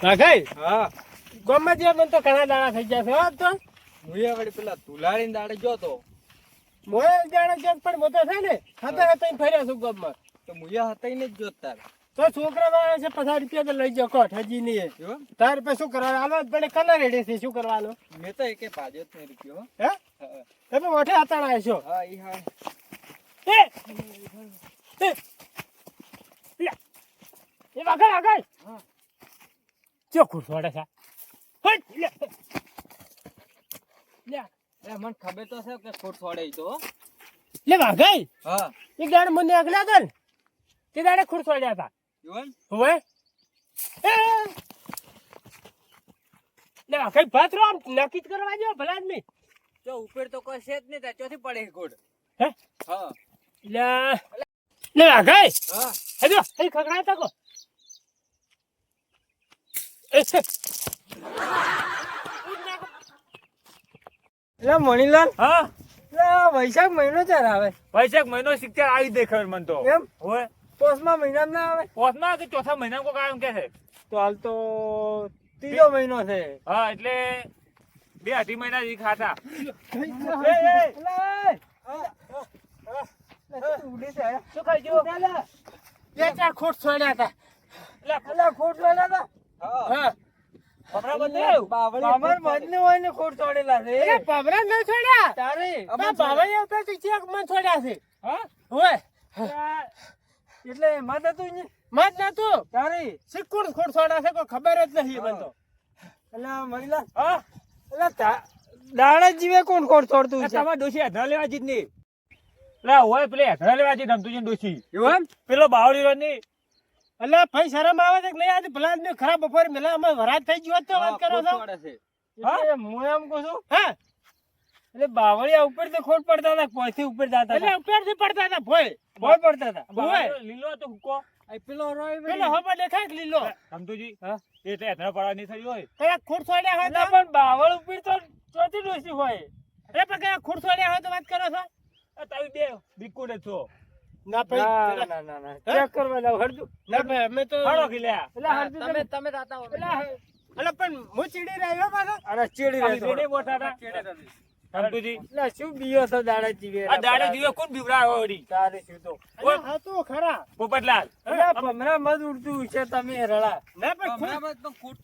વાઘાઈ હા ગોમાં જે મને તો ઘણા દાડા થઈ ગયા છે હો તો મુયા વળી પેલા તુલાડી દાડે ગયો તો મોય જાણે છે પણ મોટો છે ને હતા હતા ફર્યા છું ગોમાં તો મુયા હતા ને જ જોત તાર તો છોકરા વાળા છે 50 રૂપિયા તો લઈ જાઓ કોટ હજી નહીં જો તાર પછી શું કરવાનું હાલો પડે કલર રેડી છે શું કરવાનું મેં તો એકે ભાજ્યો જ નહીં રૂપિયો હો. હે હા તમે મોઢે આતાણા છો હા ઈ હા એ એ વાઘાઈ વાઘાઈ હા. ચો ખુશ વાડે છે હટ લે એ મને ખબર તો છે કે ખોટ છોડે ઈ તો હો. લે વાઘાઈ હા એક દાડે મને આગલા હતા ને તે દાડે ખુશ વાડ્યા હતા જોન હોય લે વાઘાઈ ભાત રો આમ નક્કી જ કરવા જો ભલા આદમી તો ઉપર તો કોઈ છે જ નહીં તાર ચોથી પડે ખોટ હે હા લે લે વાઘાઈ હા હેજો એ ખગડાતા કો એટલે મણીલાલ હા એટલે વૈશાખ મહિનો ચાર આવે વૈશાખ મહિનો શિક્ષણ આવી દે ખબર મને તો એમ હોય પોષમાં મહિના ના આવે પોતમાં કે ચોથા મહિના કો કામ કે છે તો હાલ તો ત્રીજો મહિનો છે હા એટલે 2-2.5 મહિના જ ખાતા શું ખાઈ ગયો બે ચાર ખોટ છોડ્યા હતા ખોટ છોડ્યા હતા હા પબરા બધે બાબર મજને હોય ને ખોટ છોડેલા છે એ પબરા ન છોડ્યા તારે બાબાએ ઉપર થી ચેક મન છોડ્યા છે હા હોય એટલે એમાં નતું ને મત નતું તારે સિક્કુર ખોટ છોડ્યા છે કોઈ ખબર જ નહીં મને તો એટલે મણીલા હા એટલે દાડા જીવે કોણ ખોટ છોડતું છે તમારે ડોસી અધરા લેવા જીત નહીં લા હોય પેલે અધરા લેવા જીત રમતું છે ડોસી એવું એમ પેલો બાવળી રો ની એટલે ભાઈ શરમ આવે છે કે નહીં આજે ભલા આદમી ખરાબ બપોર મેલા અમે વરાજ થઈ ગયો હોત તો વાત કરો છો હા હું એમ કહું છું હા એટલે બાવળિયા ઉપર થી ખોટ પડતા હતા પોઈથી ઉપર જતા એટલે હતા ઉપરથી પડતા હતા ભોય ભોય પડતા હતા ભોય લીલો તો હુકો આ પેલો રોય પેલો હવા દેખાય કે લીલો સમતુજી હા એટલે અધરા પડવા નહીં થયું હોય કયા ખોટ છોડ્યા હોય એટલે તો પણ બાવળ ઉપર તો ચોથી ડોસી હોય એ પણ કયા ખોટ છોડ્યા હોય તો વાત કરો છો તમે બે બિકુડ છો ના ના ના ના ના ચેક કરવા જાવ હરજુ ના ભાઈ અમે તો હાડો ખીલ્યા એટલે હરજુ તમે રાતા હો એટલે પણ હું ચીડી રહ્યો પાછો અરે ચેડી તમે રહેતો બેને મોટા હતા સમતુજી એટલે શું બીયો તો દાડા જીવે આ દાડે જીવે કોણ બીવડાવે વળી તારે શું તો અરે હા તો ખરા પોપટલાલ એટલે ભમરા મત ઉડતું છે તમે રળા ના પણ ખોટ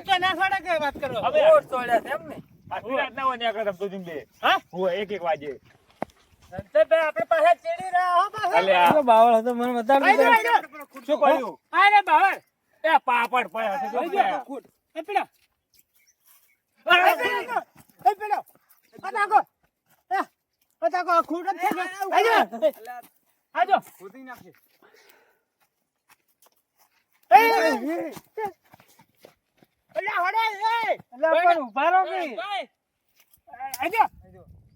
તો ના છોડે કે વાત કરો હવે ખોટ છોડ્યા છે એમ ને આટલી રાત ના હોય ને આગળ સમતુજી બે હા હોય 1-1 વાગે તો ભાઈ આપણે પાસે ચીડી રહ્યા હો પાછો અલ્યા પેલો બાવળ હતો મને બતાવી દે શું કર્યું અરે બાવર એ પાપડ પડ્યા છે જો પડ્યા. એ પેલો એ પેલો અતાકો અતાકો ખોટ જ છે આજો આજો ખોદી નાખે એ અલ્યા હડે એ એટલે પણ ઉભા રહો કે આજો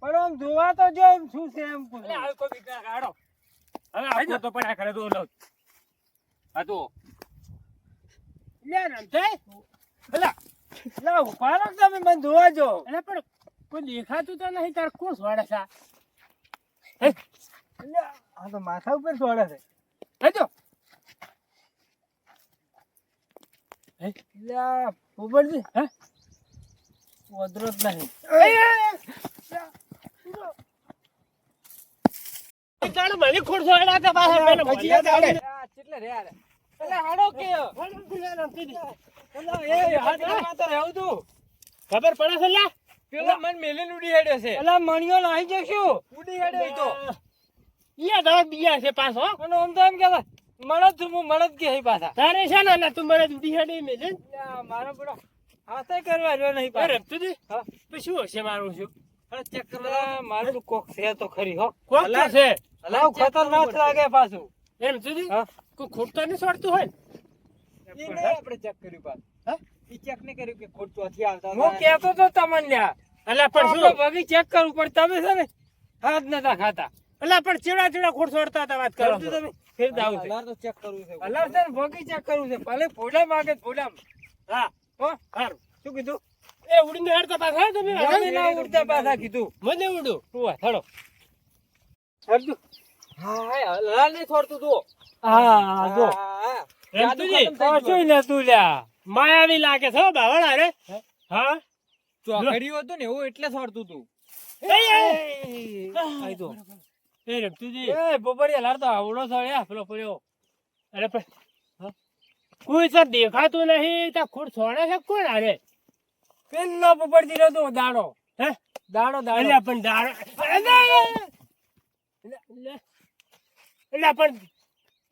પણ આમ જોવા તો જો એમ શું છે એમ પૂછો અલ્યા, હવે કોઈ બીક ના કાઢો હવે આપો તો પડ્યા કરે તો લો હા તો લે રમતે અલ્યા એટલે ઉભા રહો તમે મને જોવા જો અરે પણ કોઈ દેખાતું તો નહીં તાર કોણ વાડે છે એટલે આ તો માથા ઉપર છોડે છે આજો એટલે આ પોપટજી હે ઓદરો જ નહીં ચાલો મને ખોટ છોડ્યા હતા પાછા પેલો ભજીયા ચાલે આ કેટલે રે યાર એટલે હાડો કે એટલે એ હાથમાં તો રહેવું તું ખબર પડે છે લ્યા પેલો મન મેલીને ઉડી હેડ્યો છે એટલે મણિયો લાઈ જશું ઉડી હેડ્યો ઈ તો યા દવા બીયા છે પાછો અને આમ તો એમ કહેતા મળદ છું હું મળદ કે હી પાછા તારે છે ને તું મને ઉડી હેડી મેલે મારો બડો હાથે કરવા જો નહીં અરે પાછા તુજી હા તો શું હશે મારું શું અરે ચેક કરવા મારું કોક છે તો ખરી હો કોક તો છે હલાવ ખતરનાક લાગે પાછું એમ તુજી હા કોઈ ખોટ તો નહીં છોડતું હોય ઈ નહીં આપણે ચેક કર્યું પાછું હા ઈ ચેક નહીં કર્યું કે ખોટ ચોથી આવતા હું કહેતો તો તમને લ્યા અલા પણ આપણે શું ભગી ચેક કરવું પણ તમે છે ને હાથ નતા ખાતા અલા પણ ચેડા ચેડા ખોટ છોડતા હતા વાત કરો સમજ્યું છો. તમે ફેર દાવ છે અલાર તો ચેક કરવું છે અલાર છે ને ભગી ચેક કરવું છે ભલે ફોડા માંગે ફોડા હા હો સારું શું કીધું એ ઉડીને હેડતા પાછા તમે મને ના ઉડતા પાછા કીધું મને ઉડું તું થડો હરજુ હા હલાર નહીં છોડતું તું હા જો હા એમ તુજી કશું ને તું લ્યા માયાવી લાગે છે હો બાવળા રે. હા ચોકડીયું હતું ને એવું એટલે છોડતું તું. આઈ તો એ રમતુજી એ પોપડિયા લાડતો આવડો છોડ્યા પેલો પડ્યો. અરે પણ કોઈ સર દેખાતું નહીં ત્યાં ખોડ છોડે છે કોણ અરે પેલો પોપડજી રહ્યો તો દાડો. હે દાડો દાડો. અલ્યા પણ દાડો એટલે પણ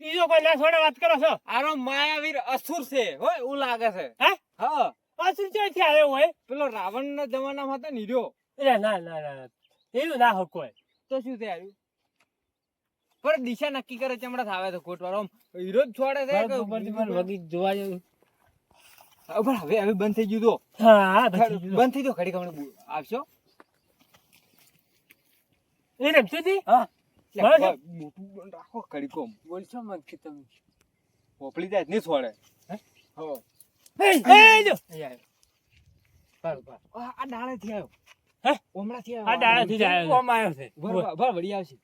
બીજો કોઈ ના છોડે વાત કરો છો આરો માયાવીર અસુર છે હોય એવું લાગે છે. હે હા પાછું ક્યાંથી આવ્યો હોય પેલો રાવણ ના જમાનામાં હતો ને હીરો. એટલે ના ના ના એવું ના હોય કોઈ તો શું થયું? પણ દિશા નક્કી કરે ચમડા થાવે તો કોટવાળો આમ હીરો જ છોડે છે કે વગી જોવા જેવું પણ હવે બંધ થઈ ગયું તો. હા હા પછી બંધ થઈ ગયો ઘડી કમણે આવશો. એ રમતુજી હા બસ. મોટું બંધ રાખો ઘડી કોમ બોલશો મત કે તમે પોપડી જાય નહીં છોડે. હો એ જો આ ડાળે થી આવ્યો. હે? ઓમડા થી આ ડાળેથી જ આવ્યો. ઓમ આવ્યો છે. ભર વળી આવશે.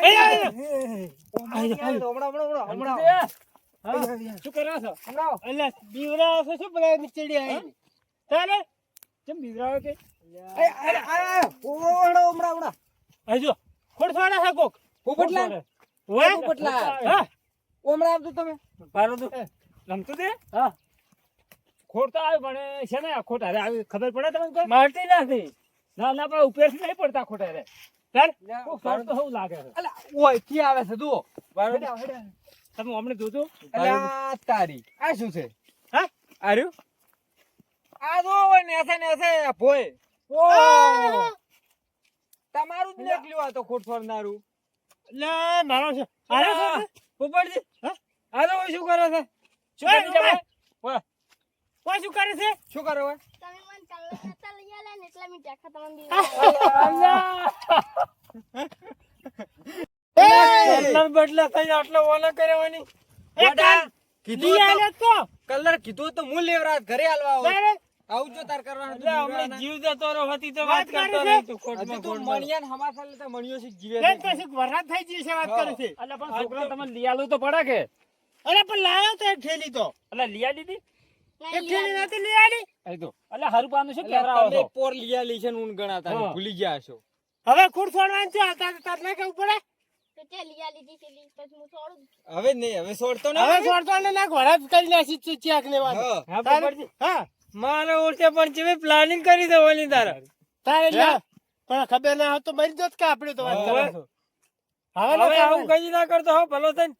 એ આયો. શું કરો છો? અલ્યા બીવરાવો છો શું પેલા નીચેડી આવી તારે કેમ બીવરાવો કે? અહીં જો ખોડ છોડે છે કોક પોપટલાલ? ઓય પોપટલાલ. હા ઓમડા આવતો તમે? પારો તું રમતું તે હા ખોટ તો આવે પણ છે ને ખોટ હારે આવી ખબર પડે તમને કોઈ? મારતી નથી ના ના પણ ઉપેર નહીં પડતા ખોટ હારે તાર કોક ખોટ તો શું લાગે છે અલા ઓય થી આવે છે તું. તમે હમણાં જોજો અલા તારી આ શું છે? હા આર્યું આ જો ઓય નેસે ભોય. આ! તમારું જ નીકળ્યું આ તો ખોટ છોડનારું. લે મારો છે અરે પોપટજી હા આ તો ઓય શું કરે છે? શું કરે છે કોઈ શું કરે છે શું કરે ઓય? તમે મને કલર નતા લઈ આલ્યા ને એટલે મેં દેખા તમને બી કલર બદલા થઈ આટલો ઓલા કર્યાવાની. કીધું લી આલે તો કલર કીધું તો હું લેવરાત ઘરે આલવા આવું. તારે આવજો તાર કરવાનું એટલે હમણાં જીવ જતો રહ્યો હતી તો વાત કરતો હજી નહીં તું મણિયાન હમાસા લેતા મણિયો શીખ જીવે બેન તો શું વરસાદ થઈ ગઈ છે વાત કરે છે એટલે પણ છોકરા તમે લઈ આલો તો પડે કે અરે પણ લાયો તો એક થેલી તો એટલે લઈ આલી દીધી એક થેલી નથી લઈ આલી અહીં તો એટલે હરુપાનું શું એટલે કહેવરાવો તમે છો? પોર લીયા લીશન ઊન ગણાતા હા. ભૂલી ગયા છો. હવે ખુડ છોડવાનું છે તાર ના કેવું પડે તો તે લીયા લીધી છે લી પછી હું છોડું હવે નહીં હવે છોડતો હવે નહીં. છોડતો ને ના ઘોડા કરી નાખી છે ચેક ને વાત હા. હા, તારે- પોપટજી. હા મારે ઓળખે પણ છે પ્લાનિંગ કરી દેવાની તારે. તારે લ્યા. પણ ખબર ના હોત તો મરી જોત કે આપણે તો વાત હવે- કરો છો હવે હવે આવું ના કઈ ના કરતો હો ભલો થઈને.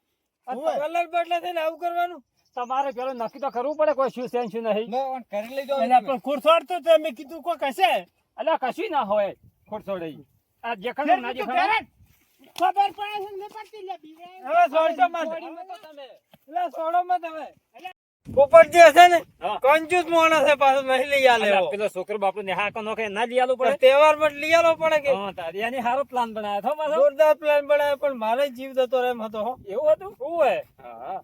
આ હોય. કલર બદલા થઈને આવું કરવાનું. તમારે પેલો નક્કી તો કરવું પડે કોઈ શું છે ને શું નહીં નો કરી લઈ જાઓ એટલે તમે. પણ ખુડ છોડતો તો મેં કીધું કોક હશે એટલે કશું ના હોય ખોટ છોડે ઈ. આ જે ખરું ના જે ખરું ખબર પડે છે ને પડતી લે બીવડાય. હવે છોડતો મત. એટલે છોડો મત હવે. પોપટજી હશે ને હા. કંજૂસ માણસ છે પાછો નહીં લઈ આલે અલ્યા, એવો. પેલો છોકરો બાપુ ને હા નો કે ના લઈ આલવું પડે તહેવાર પર લઈ આલો પડે કે હા તારી એની હારો પ્લાન બનાવ્યો હતો પાછો. જોરદાર પ્લાન બનાવ્યો પણ મારે જીવ જતો રહે એમ હતો હો. એવું હતું શું હે? હા